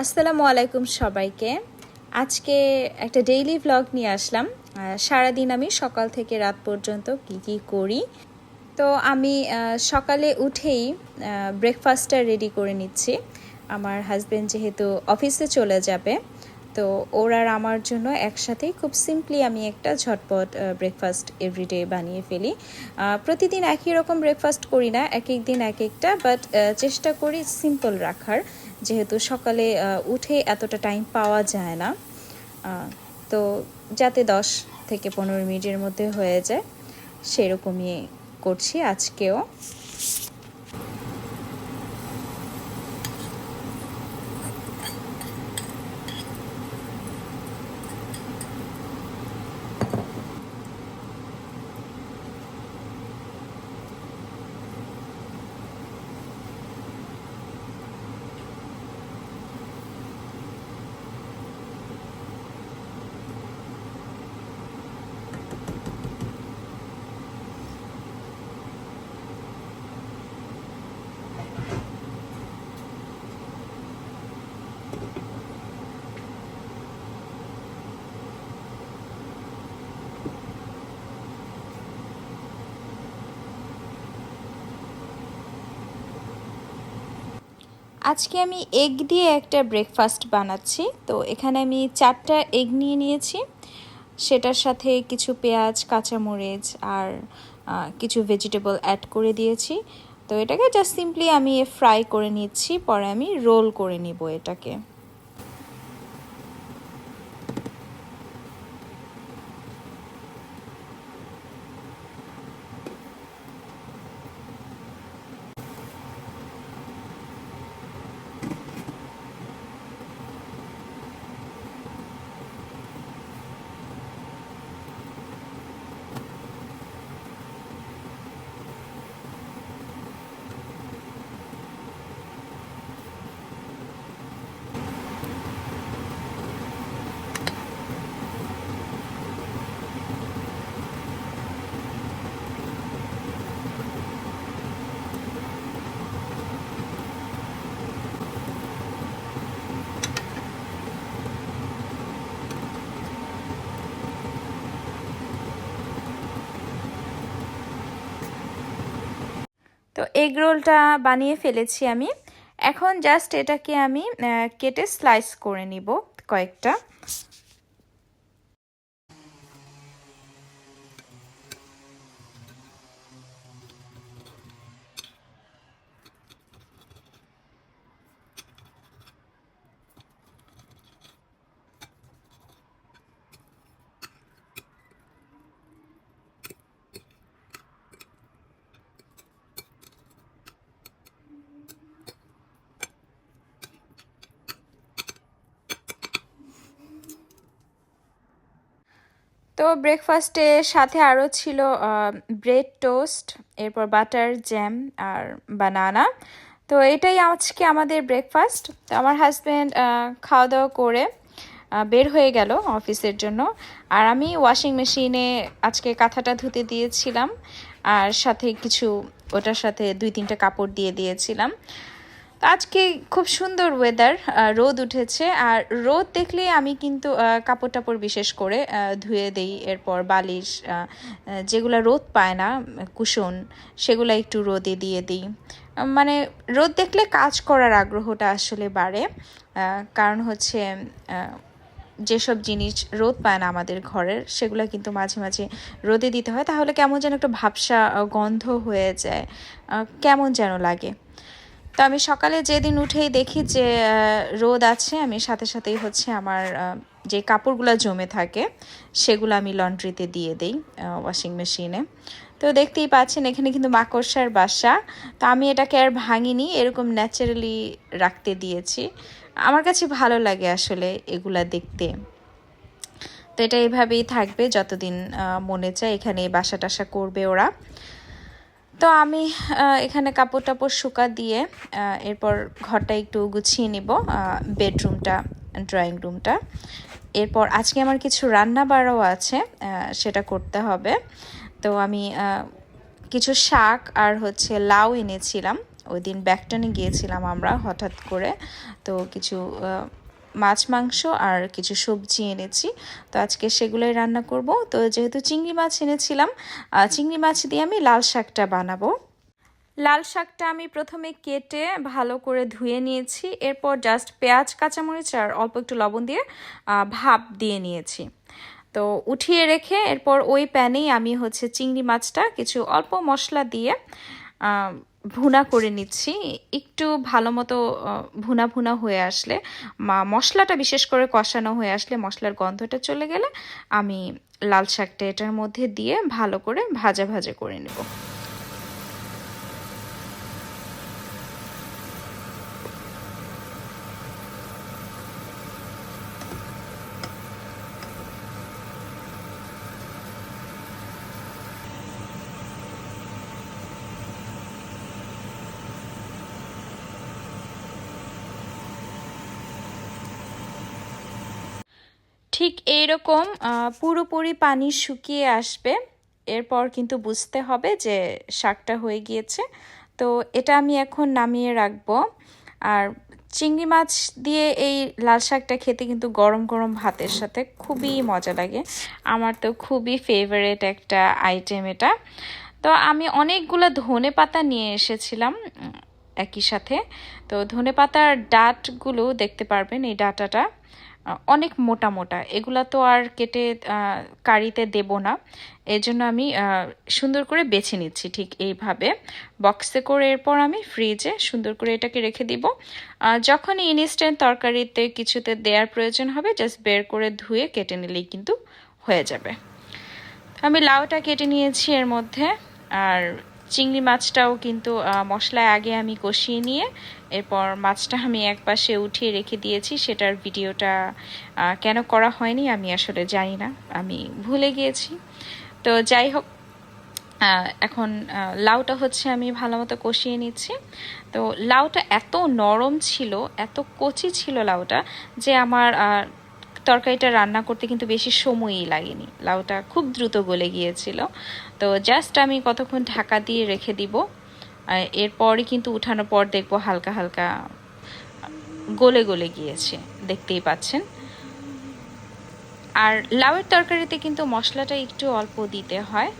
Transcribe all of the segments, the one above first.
আসসালামু আলাইকুম সবাইকে। আজকে একটা ডেইলি ভ্লগ নিয়ে আসলাম। সারাদিন আমি সকাল থেকে রাত পর্যন্ত কি করি। তো আমি সকালে উঠেই ব্রেকফাস্টটা রেডি করে নিচ্ছি। আমার হাজব্যান্ড যেহেতু অফিসে চলে যাবে, তো ওর আর আমার জন্য একসাথেই খুব সিম্পলি আমি একটা ঝটপট ব্রেকফাস্ট এভরিডে বানিয়ে ফেলি। প্রতিদিন একই রকম ব্রেকফাস্ট করি না, এক এক দিন এক একটা, বাট চেষ্টা করি সিম্পল রাখার, যেহেতু সকালে উঠে এতটা টাইম পাওয়া যায় না। তো যাতে 10 থেকে 15 মিনিটের মধ্যে হয়ে যায় সেরকমই করছি আজকেও। আজকে আমি এগ দিয়ে একটা ব্রেকফাস্ট বানাচ্ছি। তো এখানে আমি 4টা এগ নিয়ে নিয়েছি, সেটার সাথে কিছু পেঁয়াজ, কাঁচামরিচ আর কিছু ভেজিটেবল অ্যাড করে দিয়েছি। তো এটাকে জাস্ট সিম্পলি আমি ফ্রাই করে নিচ্ছি, পরে আমি রোল করে নিব এটাকে। তো এগ রোলটা বানিয়ে ফেলেছি আমি। এখন জাস্ট এটাকে আমি কেটে স্লাইস করে নিব কয়েকটা। তো ব্রেকফাস্টের সাথে আরও ছিল ব্রেড টোস্ট, এরপর বাটার, জ্যাম আর বানানা। তো এটাই আজকে আমাদের ব্রেকফাস্ট। তো আমার হাজব্যান্ড খাওয়া দাওয়া করে বের হয়ে গেল অফিসের জন্য, আর আমি ওয়াশিং মেশিনে আজকে কাঁথাটা ধুতে দিয়েছিলাম, আর সাথে কিছু ওটার সাথে 2-3টা কাপড় দিয়ে দিয়েছিলাম। তো আজকে খুব সুন্দর ওয়েদার, রোদ উঠেছে, আর রোদ দেখলে আমি কিন্তু কাপড় টাপড় বিশেষ করে ধুয়ে দিই। এরপর বালিশ যেগুলো রোদ পায় না, কুশন, সেগুলো একটু রোদে দিয়ে দিই। মানে রোদ দেখলে কাজ করার আগ্রহটা আসলে বাড়ে। কারণ হচ্ছে যেসব জিনিস রোদ পায় না আমাদের ঘরের, সেগুলো কিন্তু মাঝে মাঝে রোদে দিতে হয়, তাহলে কেমন যেন একটা ভ্যাপসা গন্ধ হয়ে যায়, কেমন যেন লাগে। তো আমি সকালে যেদিন উঠেই দেখি যে রোদ আছে, আমি সাথে সাথেই হচ্ছে আমার যে কাপড়গুলো জমে থাকে সেগুলো আমি লন্ড্রিতে দিয়ে দিই ওয়াশিং মেশিনে। তো দেখতেই পাচ্ছেন এখানে কিন্তু মাকড়সার বাসা। তো আমি এটাকে আর ভাঙিনি, এরকম ন্যাচারালি রাখতে দিয়েছি। আমার কাছে ভালো লাগে আসলে এগুলা দেখতে। তো এটা এভাবেই থাকবে যতদিন মনে চায়, এখানে বাসা টাসা করবে ওরা। তো আমি এখানে কাপড় টাপড় শুকা দিয়ে এরপর ঘরটা একটু গুছিয়ে নিব, বেডরুমটা, ড্রয়িং রুমটা। এরপর আজকে আমার কিছু রান্না বাড়াও আছে, সেটা করতে হবে। তো আমি কিছু শাক আর হচ্ছে লাউ এনেছিলাম, ওই দিন ব্যাকটনে গিয়েছিলাম আমরা হঠাৎ করে, তো কিছু মাছ মাংস আর কিছু সবজি এনেছি, তো আজকে সেগুলোই রান্না করব। তো যেহেতু চিংড়ি মাছ এনেছিলাম, চিংড়ি মাছ দিয়ে আমি লাল শাকটা বানাবো। লাল শাকটা আমি প্রথমে কেটে ভালো করে ধুয়ে নিয়েছি, এরপর জাস্ট পেঁয়াজ কাঁচামরিচ আর অল্প একটু লবণ দিয়ে ভাপ দিয়ে নিয়েছি। তো উঠিয়ে রেখে এরপর ওই প্যানেই আমি হচ্ছে চিংড়ি মাছটা কিছু অল্প মশলা দিয়ে ভুনা করে নিচ্ছি। একটু ভালো মতো ভুনা ভুনা হয়ে আসলে, মশলাটা বিশেষ করে কষানো হয়ে আসলে, মশলার গন্ধটা চলে গেলে আমি লাল শাকটা এটার মধ্যে দিয়ে ভালো করে ভাজা ভাজা করে নেব। ঠিক এইরকম পুরোপুরি পানি শুকিয়ে আসবে, এরপর কিন্তু বুঝতে হবে যে শাকটা হয়ে গিয়েছে। তো এটা আমি এখন নামিয়ে রাখবো। আর চিংড়ি মাছ দিয়ে এই লাল শাকটা খেতে কিন্তু গরম গরম ভাতের সাথে খুবই মজা লাগে। আমার তো খুবই ফেভারিট একটা আইটেম এটা। তো আমি অনেকগুলো ধনে পাতা নিয়ে এসেছিলাম একই সাথে। তো ধনে পাতার ডাঁটগুলো দেখতে পারবেন, এই ডাঁটাটা অনেক মোটা মোটা, এগুলা তো আর কেটে কারিতে দেব না, এই জন্য আমি সুন্দর করে বেছে নিচ্ছি ঠিক এইভাবে বক্সে করে। এরপর আমি ফ্রিজে সুন্দর করে এটাকে রেখে দিব। যখনই ইনস্ট্যান্ট তরকারিতে কিছুতে দেওয়ার প্রয়োজন হবে, জাস্ট বের করে ধুয়ে কেটে নিলেই কিন্তু হয়ে যাবে। আমি লাউটা কেটে নিয়েছি এর মধ্যে, আর চিংড়ি মাছটাও কিন্তু মশলায় আগে আমি কষিয়ে নিয়ে এরপর মাছটা আমি একপাশে উঠিয়ে রেখে দিয়েছি। সেটার ভিডিওটা কেন করা হয়নি আমি আসলে জানি না, আমি ভুলে গিয়েছি। তো যাই হোক, এখন লাউটা হচ্ছে আমি ভালো মতো কষিয়ে নিচ্ছি। তো লাউটা এত নরম ছিল, এত কচি ছিল লাউটা, যে আমার তরকারিটা রান্না করতে কিন্তু বেশি সময়ই লাগেনি, লাউটা খুব দ্রুত গলে গিয়েছিল। তো জাস্ট আমি কতক্ষণ ঢাকা দিয়ে রেখে দিব, এরপরই কিন্তু উঠানোর পর দেখবো হালকা হালকা গলে গলে গিয়েছে, দেখতেই পাচ্ছেন। আর লাউয়ের তরকারিতে কিন্তু মশলাটা একটু অল্প দিতে হয়,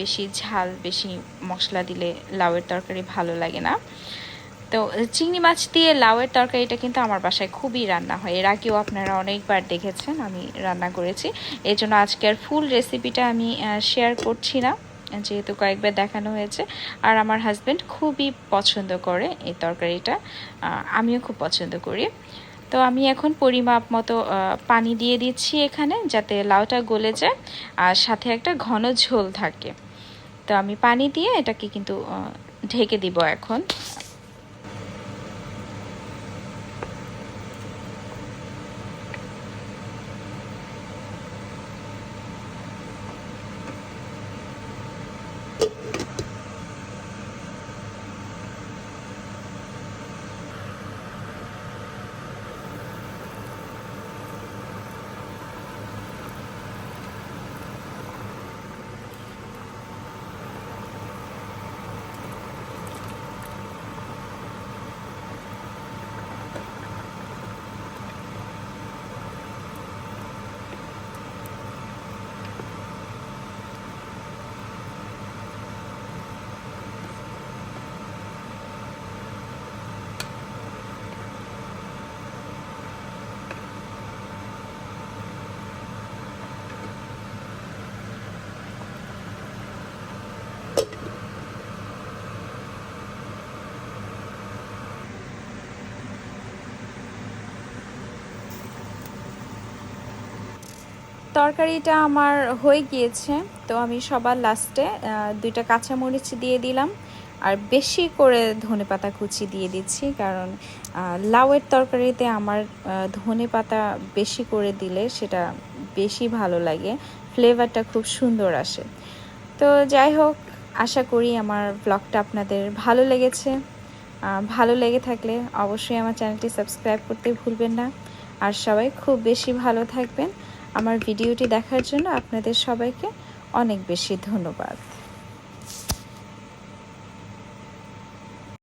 বেশি ঝাল বেশি মশলা দিলে লাউয়ের তরকারি ভালো লাগে না। তো চিংড়ি মাছ দিয়ে লাউয়ের তরকারিটা কিন্তু আমার বাসায় খুবই রান্না হয়, এর আগেও আপনারা অনেকবার দেখেছেন আমি রান্না করেছি। এই জন্য আজকে আর ফুল রেসিপিটা আমি শেয়ার করছি না, যেহেতু কয়েকবার দেখানো হয়েছে। আর আমার হাজব্যান্ড খুবই পছন্দ করে এই তরকারিটা, আমিও খুব পছন্দ করি। তো আমি এখন পরিমাপ মতো পানি দিয়ে দিচ্ছি এখানে, যাতে লাউটা গলে যায় আর সাথে একটা ঘন ঝোল থাকে। তো আমি পানি দিয়ে এটাকে কিন্তু ঢেকে দিব এখন। তরকারিটা আমার হয়ে গিয়েছে, তো আমি সবার লাস্টে 2টা কাঁচামরিচ দিয়ে দিলাম, আর বেশি করে ধনেপাতা কুচি দিয়ে দিচ্ছি, কারণ লাউয়ের তরকারিতে আমার ধনেপাতা বেশি করে দিলে সেটা বেশি ভালো লাগে, ফ্লেভারটা খুব সুন্দর আসে। তো যাই হোক, আশা করি আমার ব্লগটা আপনাদের ভালো লেগেছে। ভালো লেগে থাকলে অবশ্যই আমার চ্যানেলটি সাবস্ক্রাইব করতে ভুলবেন না। আর সবাই খুব বেশি ভালো থাকবেন। আমার ভিডিওটি দেখার জন্য আপনাদের সবাইকে অনেক বেশি ধন্যবাদ।